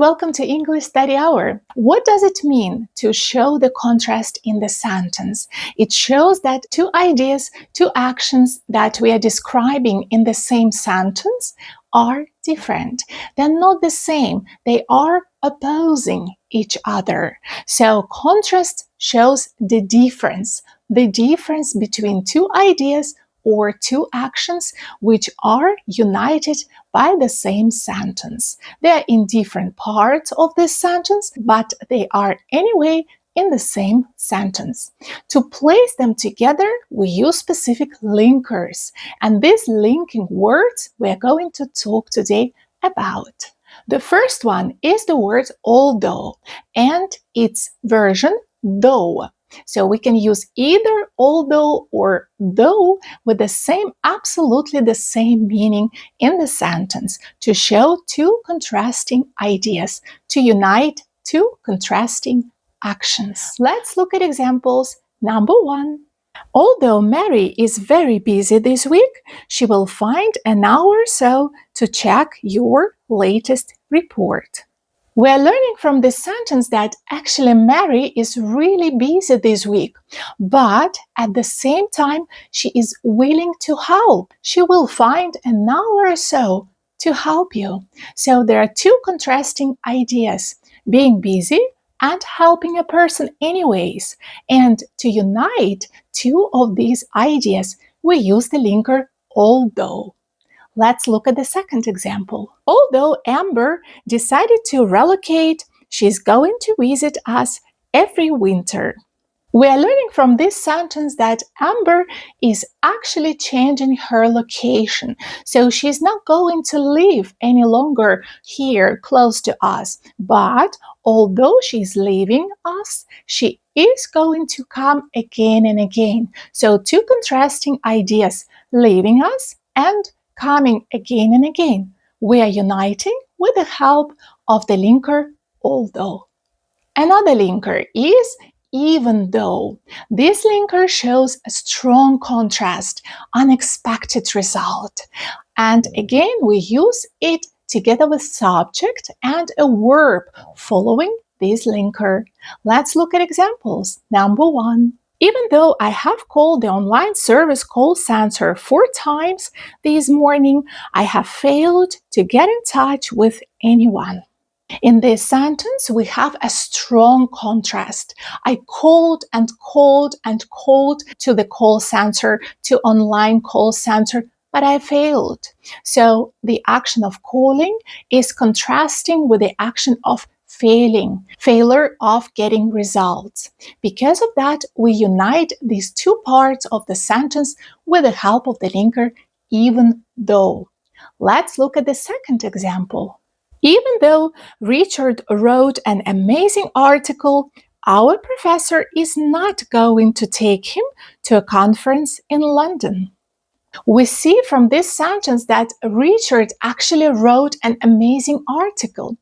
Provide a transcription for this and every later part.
welcome to English Study Hour. What does it mean to show the contrast in the sentence? It shows that two ideas, two actions that we are describing in the same sentence are different. They're not the same. They are opposing each other. So contrast shows the difference between two ideas or two actions which are united by the same sentence. They are in different parts of this sentence, but they are anyway in the same sentence. To place them together, we use specific linkers, and these linking words we're going to talk today about. The first one is the word although and its version though. So we can use either although or though with absolutely the same meaning in the sentence to show two contrasting ideas, to unite two contrasting actions. Let's look at examples. Number 1. Although Mary is very busy this week, she will find an hour or so to check your latest report. We're learning from this sentence that actually Mary is really busy this week, but at the same time, she is willing to help. She will find an hour or so to help you. So there are two contrasting ideas, being busy and helping a person anyways. And to unite two of these ideas, we use the linker although. Let's look at the second example. Although Amber decided to relocate, she's going to visit us every winter. We are learning from this sentence that Amber is actually changing her location. So she's not going to live any longer here close to us. But although she's leaving us, she is going to come again and again. So two contrasting ideas, leaving us and coming again and again. We are uniting with the help of the linker although. Another linker is even though. This linker shows a strong contrast, unexpected result. And again, we use it together with subject and a verb following this linker. Let's look at examples. Number 1. Even though I have called the online service call center 4 times this morning, I have failed to get in touch with anyone. In this sentence, we have a strong contrast. I called and called and called to the call center, to online call center, but I failed. So the action of calling is contrasting with the action of failure of getting results. Because of that, we unite these two parts of the sentence with the help of the linker even though. Let's look at the second example. Even though Richard wrote an amazing article, our professor is not going to take him to a conference in London. We see from this sentence that Richard actually wrote an amazing article,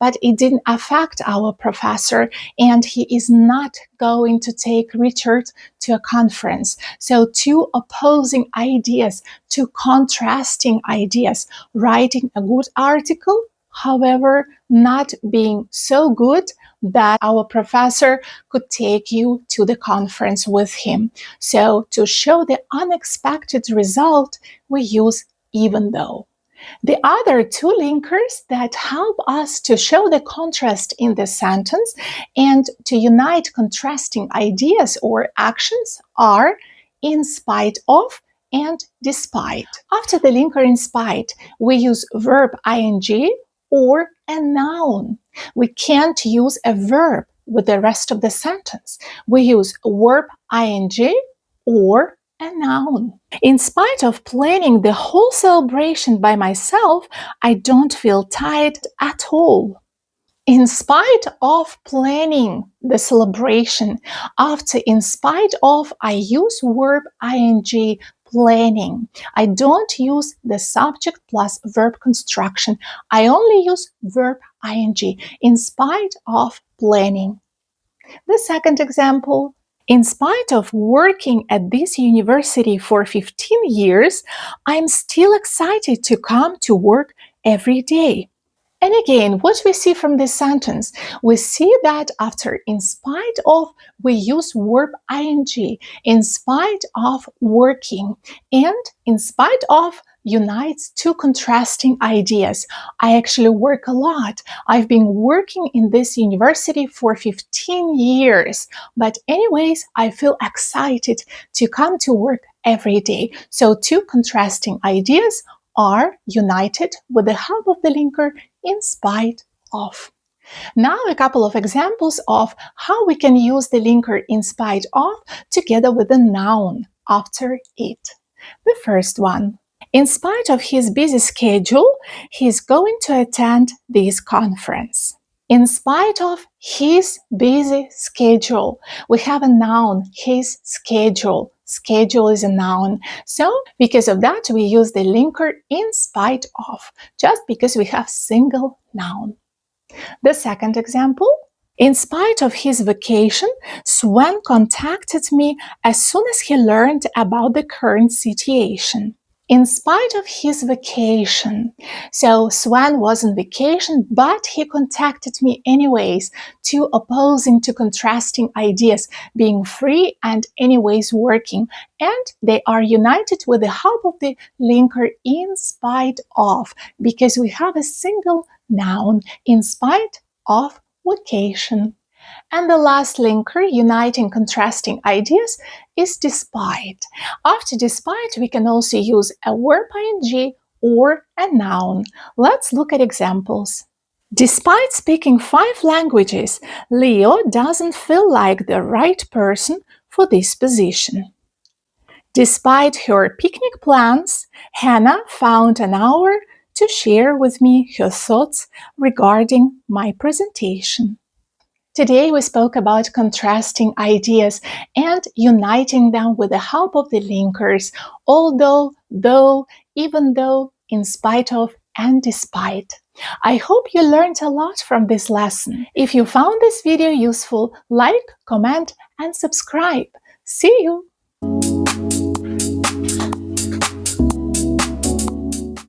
but it didn't affect our professor, and he is not going to take Richard to a conference. So two opposing ideas, two contrasting ideas, writing a good article, however, not being so good that our professor could take you to the conference with him. So to show the unexpected result, we use even though. The other two linkers that help us to show the contrast in the sentence and to unite contrasting ideas or actions are in spite of and despite. After the linker in spite, we use verb ing or a noun. We can't use a verb with the rest of the sentence. We use verb ing or a noun. In spite of planning the whole celebration by myself, I don't feel tired at all. In spite of planning the celebration, after in spite of, I use verb ing, planning. I don't use the subject plus verb construction. I only use verb ing, in spite of planning. The second example. In spite of working at this university for 15 years, I'm still excited to come to work every day. And again, what we see from this sentence, we see that after in spite of, we use verb ing, in spite of working, and in spite of unites two contrasting ideas. I actually work a lot. I've been working in this university for 15 years. But anyways, I feel excited to come to work every day. So two contrasting ideas are united with the help of the linker in spite of. Now a couple of examples of how we can use the linker in spite of together with the noun after it. The first one. In spite of his busy schedule, he's going to attend this conference. In spite of his busy schedule, we have a noun, his schedule. Schedule is a noun. So because of that, we use the linker in spite of, just because we have single noun. The second example. In spite of his vacation, Sven contacted me as soon as he learned about the current situation. In spite of his vacation. So Sven was on vacation, but he contacted me anyways, two opposing to contrasting ideas, being free and anyways working. And they are united with the help of the linker in spite of, because we have a single noun, in spite of vacation. And the last linker uniting contrasting ideas is despite. After despite, we can also use a verb ing or a noun. Let's look at examples. Despite speaking 5 languages, Leo doesn't feel like the right person for this position. Despite her picnic plans, Hannah found an hour to share with me her thoughts regarding my presentation. Today we spoke about contrasting ideas and uniting them with the help of the linkers, although, though, even though, in spite of, and despite. I hope you learned a lot from this lesson. If you found this video useful, like, comment, and subscribe. See you!